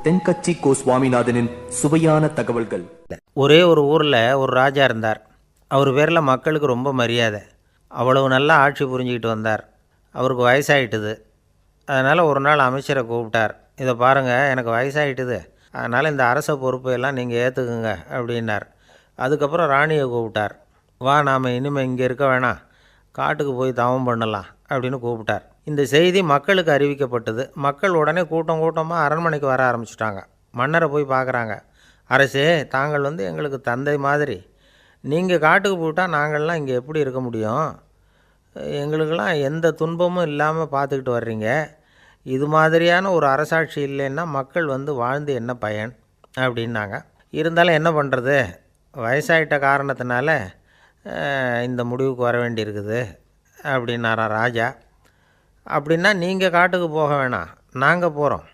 தென்கட்சி கோ சுவாமிநாதனின் சுவையான தகவல்கள். ஒரே ஒரு ஊரில் ஒரு ராஜா இருந்தார். அவர் பேரில் மக்களுக்கு ரொம்ப மரியாதை. அவ்வளவு நல்லா ஆட்சி புரிஞ்சிக்கிட்டு வந்தார். அவருக்கு வயசாகிட்டுது. அதனால் ஒரு நாள் அமைச்சரை கூப்பிட்டார். இதை பாருங்கள், எனக்கு வயசாகிட்டுது, அதனால் இந்த அரச பொறுப்பையெல்லாம் நீங்கள் ஏற்றுக்குங்க அப்படின்னார். அதுக்கப்புறம் ராணியை கூப்பிட்டார். வா, நாம் இனிமேல் இங்கே இருக்க வேணாம், காட்டுக்கு போய் தவம் பண்ணலாம் அப்படின்னு கூப்பிட்டார். இந்த செய்தி மக்களுக்கு அறிவிக்கப்பட்டது. மக்கள் உடனே கூட்டம் கூட்டமாக அரண்மனைக்கு வர ஆரம்பிச்சிட்டாங்க. மன்னரை போய் பார்க்குறாங்க. அரசே, தாங்கள் எங்களுக்கு தந்தை மாதிரி. நீங்கள் காட்டுக்கு போயிட்டால் நாங்கள்லாம் இங்கே எப்படி இருக்க முடியும்? எங்களுக்கெல்லாம் எந்த துன்பமும் இல்லாமல் பார்த்துக்கிட்டு வர்றீங்க. இது மாதிரியான ஒரு அரசாட்சி இல்லைன்னா மக்கள் வாழ்ந்து என்ன பயன் அப்படின்னாங்க. இருந்தாலும் என்ன பண்ணுறது, வயசாயிட்ட காரணத்தினால இந்த முடிவுக்கு வர வேண்டியிருக்குது அப்படின்னாரா ராஜா. அப்படின்னா நீங்கள் காட்டுக்கு போக வேணாம், நாங்கள் போகிறோம்.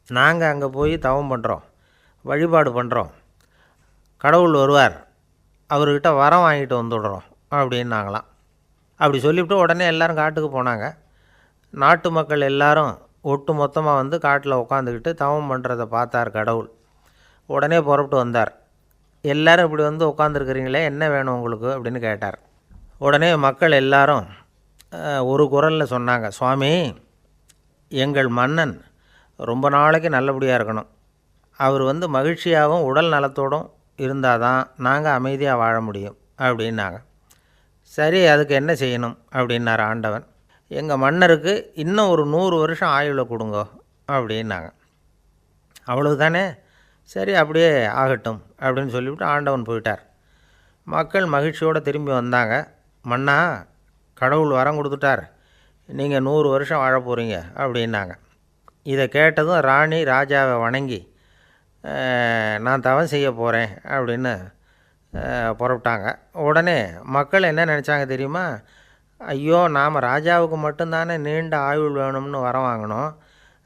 நாங்கள் அங்கே போய் தவம் பண்ணுறோம், வழிபாடு பண்ணுறோம். கடவுள் வருவார், அவர்கிட்ட வரம் வாங்கிட்டு வந்துடுறோம் அப்படின்னாங்களாம். அப்படி சொல்லிவிட்டு உடனே எல்லோரும் காட்டுக்கு போனாங்க. நாட்டு மக்கள் எல்லாரும் ஒட்டு மொத்தமாக காட்டில் உட்காந்துக்கிட்டு தவம் பண்ணுறதை பார்த்தார் கடவுள். உடனே புறப்பட்டு வந்தார். எல்லோரும் இப்படி உட்காந்துருக்குறீங்களே, என்ன வேணும் உங்களுக்கு அப்படின்னு கேட்டார். உடனே மக்கள் எல்லாரும் ஒரு குரலில் சொன்னாங்க, சுவாமி, எங்கள் மன்னன் ரொம்ப நாளைக்கு நல்லபடியாக இருக்கணும். அவர் மகிழ்ச்சியாகவும் உடல் நலத்தோடும் இருந்தால் தான் நாங்கள் அமைதியாக வாழ முடியும் அப்படின்னாங்க. சரி, அதுக்கு என்ன செய்யணும் அப்படின்னார் ஆண்டவன். எங்கள் மன்னருக்கு இன்னும் ஒரு 100 வருஷம் ஆயுளை கொடுங்க அப்படின்னாங்க. அவ்வளவு தானே, சரி அப்படியே ஆகட்டும் அப்படின்னு சொல்லிவிட்டு ஆண்டவன் போயிட்டார். மக்கள் மகிழ்ச்சியோடு திரும்பி வந்தாங்க. மன்னா, கடவுள் வரம் கொடுத்துட்டார், நீங்கள் 100 வருஷம் வாழ போகிறீங்க அப்படின்னாங்க. இதை கேட்டதும் ராணி ராஜாவை வணங்கி, நான் தவம் செய்ய போகிறேன் அப்படின்னு புறப்பட்டாங்க. உடனே மக்கள் என்ன நினச்சாங்க தெரியுமா? ஐயோ, நாம் ராஜாவுக்கு மட்டும்தானே நீண்ட ஆயுள் வேணும்னு வரம் வாங்கினோம்,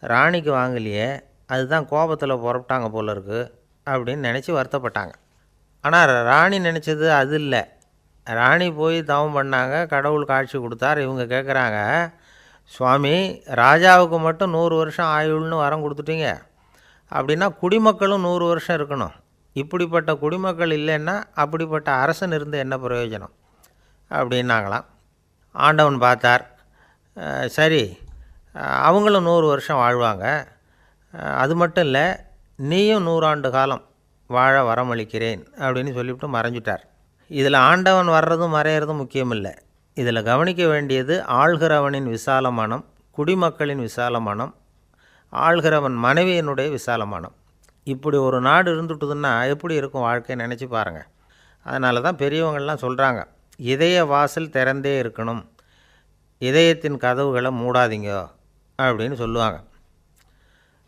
ராணிக்கு வாங்கலையே, அதுதான் கோபத்தில் புறப்பட்டாங்க போல இருக்குது அப்படின்னு நினச்சி வருத்தப்பட்டாங்க. ஆனால் ராணி நினச்சது அது இல்லை. ராணி போய் தவம் பண்ணாங்க, கடவுள் காட்சி கொடுத்தார். இவங்க கேட்குறாங்க, சுவாமி, ராஜாவுக்கு மட்டும் 100 வருஷம் ஆயுள்னு வரம் கொடுத்துட்டீங்க, அப்படின்னா குடிமக்களும் 100 வருஷம் இருக்கணும். இப்படிப்பட்ட குடிமக்கள் இல்லைன்னா அப்படிப்பட்ட அரசன் இருந்து என்ன பிரயோஜனம் அப்படின்னாங்களாம். ஆண்டவன் பார்த்தார். சரி, அவங்களும் 100 வருஷம் வாழ்வாங்க, அது மட்டும் இல்லை, நீயும் 100 ஆண்டு காலம் வாழ வரமளிக்கிறேன் அப்படின்னு சொல்லிவிட்டு மறைஞ்சிட்டார். இதில் ஆண்டவன் வர்றதும் மறையிறதும் முக்கியம் இல்லை. இதில் கவனிக்க வேண்டியது ஆள்கிறவனின் விசால மனம், குடிமக்களின் விசால மனம், ஆள்கிறவன் மனைவியினுடைய விசால மனம். இப்படி ஒரு நாடு இருந்துட்டுதுன்னா எப்படி இருக்கும் வாழ்க்கை நினச்சி பாருங்கள். அதனால தான் பெரியவங்கள்லாம் சொல்கிறாங்க, இதய வாசல் திறந்தே இருக்கணும், இதயத்தின் கதவுகளை மூடாதீங்க அப்படின்னு சொல்லுவாங்க.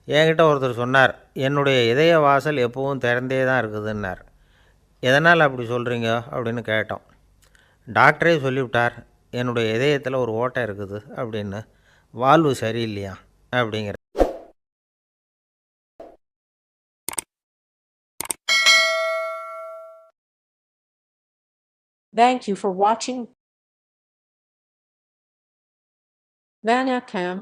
என்கிட்ட ஒருத்தர் சொன்னார், என்னுடைய இதய வாசல் எப்போவும் திறந்தே தான் இருக்குதுன்னார். எதனால் அப்படி சொல்கிறீங்க அப்படின்னு கேட்டோம். டாக்டரே சொல்லிவிட்டார், என்னுடைய இதயத்தில் ஒரு ஓட்டை இருக்குது அப்படின்னு, வால்வு சரியில்லையா அப்படிங்கிற. Thank you for watching. Vanakkam.